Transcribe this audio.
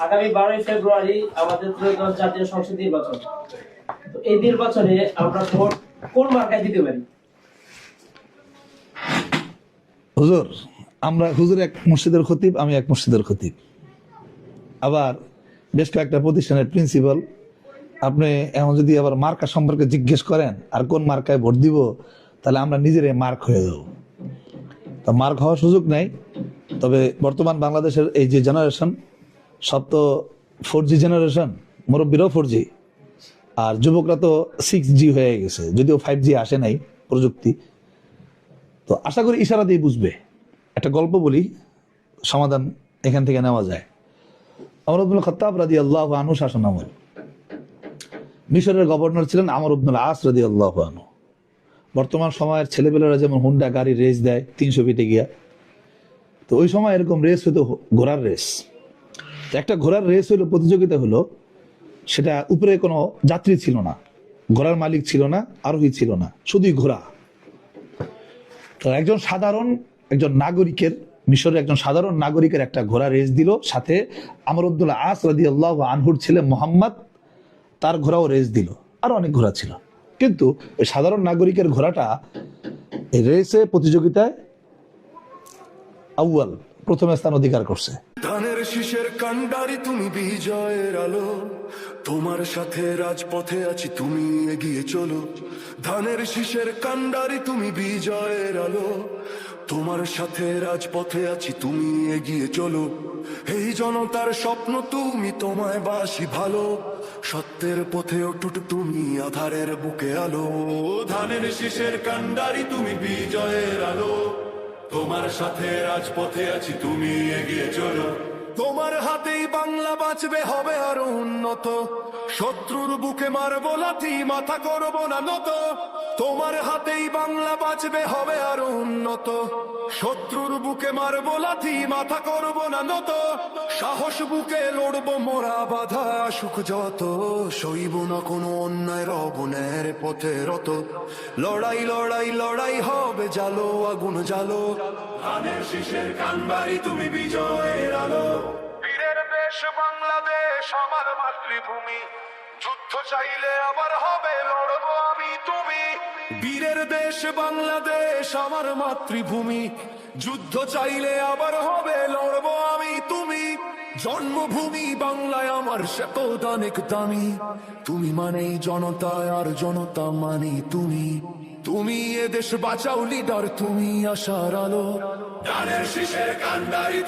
আগামী 12ই ফেব্রুয়ারি আমাদের ত্রয়োদশ জাতীয় সংসদ নির্বাচন। তো এই নির্বাচনে আমরা ভোট কোন মার্কায় দিতে পারি? হুজুর, হুজুর এক মসজিদের খতিব, আমি এক মসজিদের খতিব, আবার বেশ কয়েকটা প্রতিষ্ঠানের প্রিন্সিপাল। আপনি এখন যদি আবার মার্কা সম্পর্কে জিজ্ঞেস করেন আর কোন মার্কায় ভোট দিব, তাহলে আমরা নিজেরাই মার্ক হয়ে যাব। তা মার্ক হওয়ার সুযোগ নাই। তবে বর্তমান বাংলাদেশের এই যে জেনারেশন, সব তো 4G জেনারেশন, মুরব্বীরাও 4G, আর যুবকরা তো 6G হয়ে গেছে, যদিও 5G আসে নাই প্রযুক্তি। তো আশা করি ইশারা দিয়ে বুঝবে। একটা গল্প বলি, সমাধান এখান থেকে নেওয়া যায়। ওমর ইবনুল খাত্তাব রাদিয়াল্লাহু আনহু শাসন আমল, মিশরের গভর্নর ছিলেন আমর ইবনুল আস রাদিয়াল্লাহু আনহু। বর্তমান সময়ের ছেলেপেলেরা যেমন হুন্ডা গাড়ি রেস দেয় 300 ফিটে গিয়া, তো ওই সময় এরকম রেস হইতো ঘোড়ার রেস। একটা ঘোড়ার রেস হইলো, প্রতিযোগিতা হলো, সেটা উপরে কোনো যাত্রী ছিল না, ঘোড়ার মালিক ছিল না, আরোহী ছিল না, শুধুই ঘোড়া। তো একজন নাগরিকের, মিশরের একজন সাধারণ নাগরিকের একটা ঘোড়া রেস দিল, সাথে আমর ইবনুল আস রাদিয়াল্লাহু আনহুর ছেলে মুহাম্মদ, তার ঘোড়াও রেস দিল, আর অনেক ঘোড়া ছিল। কিন্তু ওই সাধারণ নাগরিকের ঘোড়াটা এই রেসে প্রতিযোগিতায় প্রথম স্থান অধিকার করছে। ধানের শীষের কান্ডারি তুমি, বিজয়ের আলো, তোমার সাথে রাজপথে আছি, তুমি এগিয়ে চলো। ধানের শীষের কান্ডারি তুমি, বিজয়ের আলো, তোমার সাথে রাজপথে আছি, তুমি এগিয়ে চলো। এই জনতার স্বপ্ন তুমি, তোমায় বাসি ভালো, সত্যের পথে অটুট তুমি, আধারের বুকে আলো। ধানের শীষের কান্ডারি তুমি, বিজয়ের আলো, তোমার সাথে রাজপথে আছি, তুমি এগিয়ে চলো। তোমার হাতেই বাংলা বাঁচবে, হবে আরো উন্নত, শত্রুর বুকে মারবো লাথি, মাথা করবো না নত। তোমার হাতেই বাংলা বাঁচবে, হবে আরো উন্নত, শত্রুর বুকে মারবো লাথি, মাথা করবো না নত। সাহস বুকে লড়বো মোরা, বাধা আসুক যত, সইব না কোনো অন্যায়, রবনের পথে রত। লড়াই লড়াই লড়াই হবে, জালো আগুন জালো। ধানের শীষের কান্ডারি তুমি, বিজয়ের আলো। বীরের দেশ বাংলাদেশ আমার মাতৃভূমি, যুদ্ধ চাইলে আবার হবে, লড়বো আমি তুমি। বীরের দেশ বাংলাদেশ আমার মাতৃভূমি, যুদ্ধ চাইলে আবার হবে, লড়বো আমি তুমি। জন্মভূমি বাংলায় আমার, সে তো অনেক দামি, তুমি মানেই জনতা, আর জনতা মানেই তুমি। তুমি এ দেশ বাঁচাও লিডার, তুমি আশার আলো। ধানের শীষের কান্ডারি।